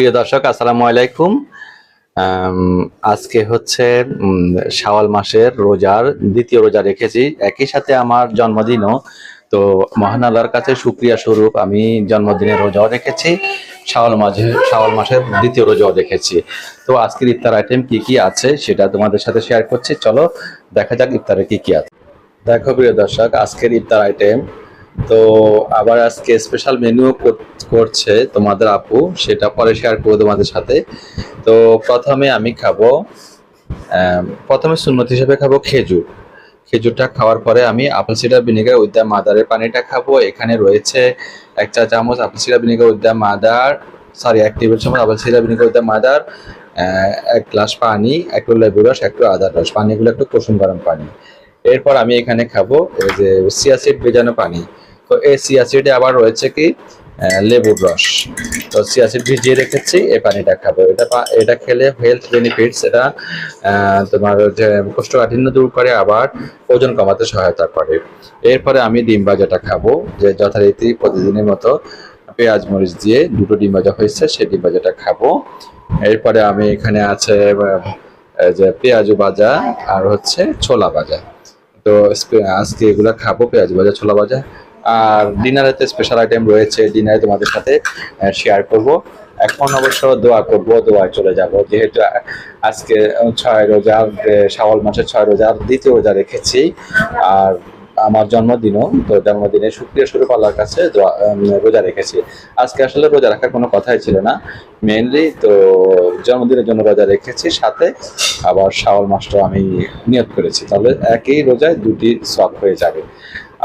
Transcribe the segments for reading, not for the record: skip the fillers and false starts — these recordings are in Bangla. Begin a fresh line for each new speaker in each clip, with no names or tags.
প্রিয় দর্শক, আসসালামু আলাইকুম। আজকে হচ্ছে শাওয়াল মাসের রোজার দ্বিতীয় রোজা রেখেছি, একই সাথে আমার জন্মদিনও। তো মহান আল্লাহর কাছে শুকরিয়া স্বরূপ আমি জন্মদিনের রোজাও রেখেছি, শাওয়াল মাসের দ্বিতীয় রোজাও রেখেছি। তো আজকের ইফতার আইটেম কি কি আছে সেটা তোমাদের সাথে শেয়ার করছি। চলো দেখা যাক ইফতারে কি কি আছে। দেখো প্রিয় দর্শক, আজকের ইফতার আইটেম তো আবার আজকে স্পেশাল মেনু করছে তোমাদের আপু, সেটা পরে শেয়ার করবো তোমাদের সাথে। তো প্রথমে আমি খাবো, প্রথমে সুন্নত হিসেবে খাবো খেজুর। খেজুরটা খাওয়ার পরে আমি apple cider vinegar with the মাদারের পানিটা খাবো। এখানে রয়েছে 1 চা চামচ apple cider vinegar with the mother, 1 table চামচ apple cider vinegar with the mother, 1 glass পানি, একটু লেবু রস, একটু আদার রস, পানিগুলো একটু কুসুম গরম পানি। এরপর আমি এখানে খাবো এই যে চিয়া সিড ভেজানো পানি। তো এই চিয়া সিডে আবার রয়েছে কি লেবুর রস। তো চিয়া সিড ভিজিয়ে রেখেছি, এই পানিটা খাবো। এটা খেলে হেলথ বেনিফিটস, এটা তোমার যে কোষ্ঠকাঠিন্য দূর করে, আবার ওজন কমাতে সহায়তা করে। এরপরে আমি ডিম ভাজাটা খাবো, যে যথারীতি প্রতিদিনের মতো পেঁয়াজ মরিচ দিয়ে 2টো ডিম ভাজা হয়েছে, সেই ডিম ভাজাটা খাবো। এরপরে আমি এখানে আছে যে পেঁয়াজু ভাজা আর হচ্ছে ছোলা ভাজা। তো আজকে এগুলো খাবো, পেঁয়াজ ভাজা, ছোলা ভাজা। আর ডিনারে তো স্পেশাল আইটেম রয়েছে, ডিনারে তোমাদের সাথে শেয়ার করব। এখন অবশ্য দোয়া করব, দোয়ায় চলে যাব, যেহেতু আজকে 6 রোজার, শাওয়াল মাসের 6 রোজার দ্বিতীয় রোজা রেখেছি। আর আমার জন্মদিনও, তো জন্মদিনে শুকরিয়া স্বরূপ আল্লাহর কাছে রোজা রেখেছি। আজকে আসলে রোজা রাখার কোনো কথাই ছিল না, মেইনলি তো জন্মদিনের জন্য রোজা রেখেছি, সাথে আবার শাওয়াল মাসটাও আমি নিয়ত করেছি, তাহলে একই রোজায় 2টি সওয়াব হয়ে যাবে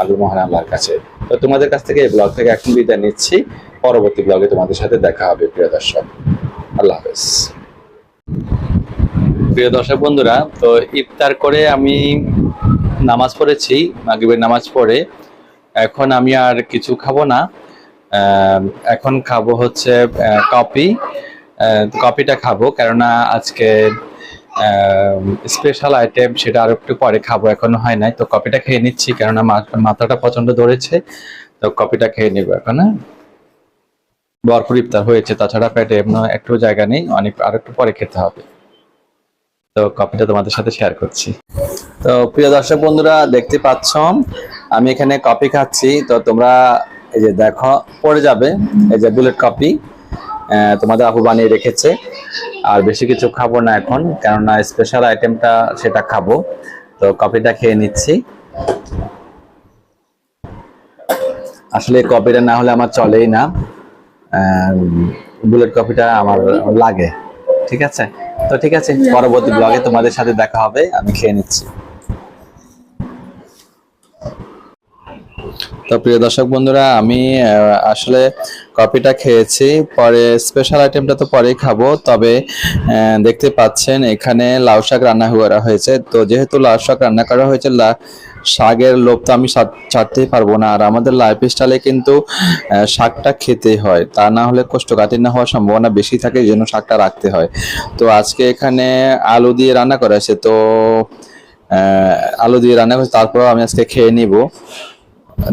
আল্লাহ মহান আল্লাহর কাছে। তো তোমাদের কাছ থেকে এই ব্লগ থেকে এখন বিদায় নিচ্ছি, পরবর্তী ব্লগে তোমাদের সাথে দেখা হবে প্রিয় দর্শক। আল্লাহ হাফেজ। প্রিয় দর্শক বন্ধুরা, তো ইফতার করে আমি নামাজ পড়েছি, মাগরিবের নামাজ পড়ে এখন আমি আর কিছু খাবো না। এখন খাবো হচ্ছে কফিটা খাবো, কেননা আজকে স্পেশাল আইটেম, সেটা আর একটু পরে খাবো, এখনো হয় নাই। তো কফিটা খেয়ে নিচ্ছি, কেননা মাথাটা প্রচন্ড ধরেছে। তো কফিটা খেয়ে নিবো এখন। ভরপুর ইফতার হয়েছে, তাছাড়া পেটে এমন একটু জায়গা নেই, আর একটু পরে খেতে হবে। তো কফিটা তোমাদের সাথে শেয়ার করছি। তো প্রিয় দর্শক বন্ধুরা, দেখতে পাচ্ছ আমি এখানে কফি খাচ্ছি। তো তোমরা এই যে দেখো, পড়ে যাবে, এই যে বুলেট কফি তোমাদের আপু বানিয়ে রেখেছে। আর বেশি কিছু খাবো না এখন, কেননা স্পেশাল আইটেমটা সেটা খাবো। তো কফিটা খেয়ে নিচ্ছি। আসলে কফিটা না হলে আমার চলেই না, বুলেট কফিটা আমার লাগে। ঠিক আছে, তো ঠিক আছে, পরবর্তী ব্লগে তোমাদের সাথে দেখা হবে। আমি খেয়ে নিচ্ছি। তো প্রিয় দর্শক বন্ধুরা, আমি আসলে কফিটা খেয়েছি, পরে স্পেশাল আইটেমটা তো পরেই খাবো। তবে দেখতে পাচ্ছেন এখানে লাউ শাক রান্না করা হয়েছে। তো যেহেতু লাউ শাক রান্না করা হয়েছে, শাকের লোভ তো আমি ছাড়তেই পারবো না। আর আমাদের লাইফ স্টাইলে কিন্তু শাকটা খেতেই হয়, তা না হলে কোষ্ঠকাঠিন্য হওয়ার সম্ভাবনা বেশি থাকে, এই জন্য শাকটা রাখতে হয়। তো আজকে এখানে আলু দিয়ে রান্না করা হয়েছে, তো আলু দিয়ে রান্না করেছে, তারপর আমি আজকে খেয়ে নিব।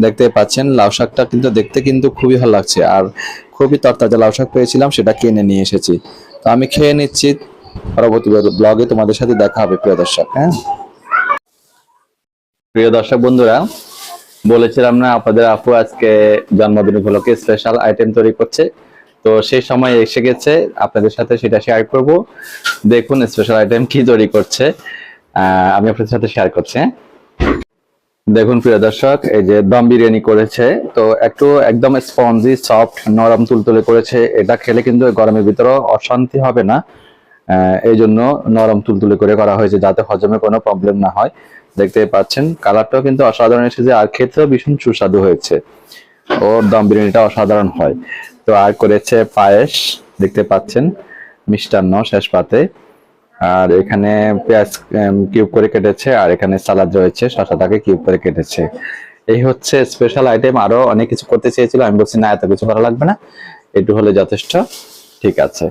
দেখতে পাচ্ছেন লাউ শাকটা কিন্তু দেখতে কিন্তু খুবই ভালো লাগছে, আর খুবই তরতাজা লাউ শাক পেয়েছিলাম, সেটা কিনে নিয়ে এসেছি। তো আমি খেয়ে নিচ্ছি, পরবর্তী ব্লগে তোমাদের সাথে দেখা হবে প্রিয় দর্শক। হ্যাঁ প্রিয় দর্শক বন্ধুরা, বলেছিলাম না আপনাদের আপু আজকে জন্মদিন উপলক্ষে স্পেশাল আইটেম তৈরি করছে। তো সেই সময় এসে গেছে, আপনাদের সাথে সেটা শেয়ার করব। দেখুন স্পেশাল আইটেম কি তৈরি করছে, আমি আপনাদের সাথে শেয়ার করছি। দেখুন প্রিয় দর্শক, এই যে দম বিরিয়ানি করেছে। তো একদম স্পঞ্জি, সফট, নরম তুলতুলে করেছে। এটা খেলে কিন্তু গরমের ভিতরেও অশান্তি হবে না, এই জন্য নরম তুলতুলে করে করা হয়েছে, যাতে হজমে কোনো প্রবলেম না হয়। দেখতে পাচ্ছেন কালারটাও কিন্তু অসাধারণ এসেছে, আর খেতেও ভীষণ সুস্বাদু হয়েছে। ওর দম বিরিয়ানিটা অসাধারণ হয়। তো আর করেছে পায়েস, দেখতে পাচ্ছেন মিষ্টান্ন শেষ পাতে। আর এখানে পেঁয়াজ কিউব করে কেটেছে, আর এখানে সালাদ রয়েছে, শসাটাকে কিউব করে কেটেছে। এই হচ্ছে স্পেশাল আইটেম। আরো অনেক কিছু করতে চেয়েছিল, আমি বলছি না, এত কিছু করা লাগবে না, একটু হলে যথেষ্ট। ঠিক আছে,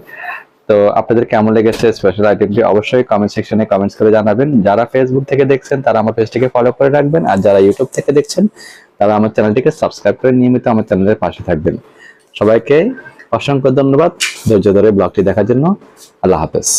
তো আপনাদের কেমন লেগেছে স্পেশাল আইটেমটি অবশ্যই কমেন্ট সেকশনে কমেন্টস করে জানাবেন। যারা ফেসবুক থেকে দেখছেন তারা আমার পেজটিকে ফলো করে রাখবেন, আর যারা ইউটিউব থেকে দেখছেন তারা আমার চ্যানেলটিকে সাবস্ক্রাইব করে নিয়মিত আমার চ্যানেলের পাশে থাকবেন। সবাইকে অসংখ্য ধন্যবাদ ধৈর্য ধরে ব্লগটি দেখার জন্য। আল্লাহ হাফেজ।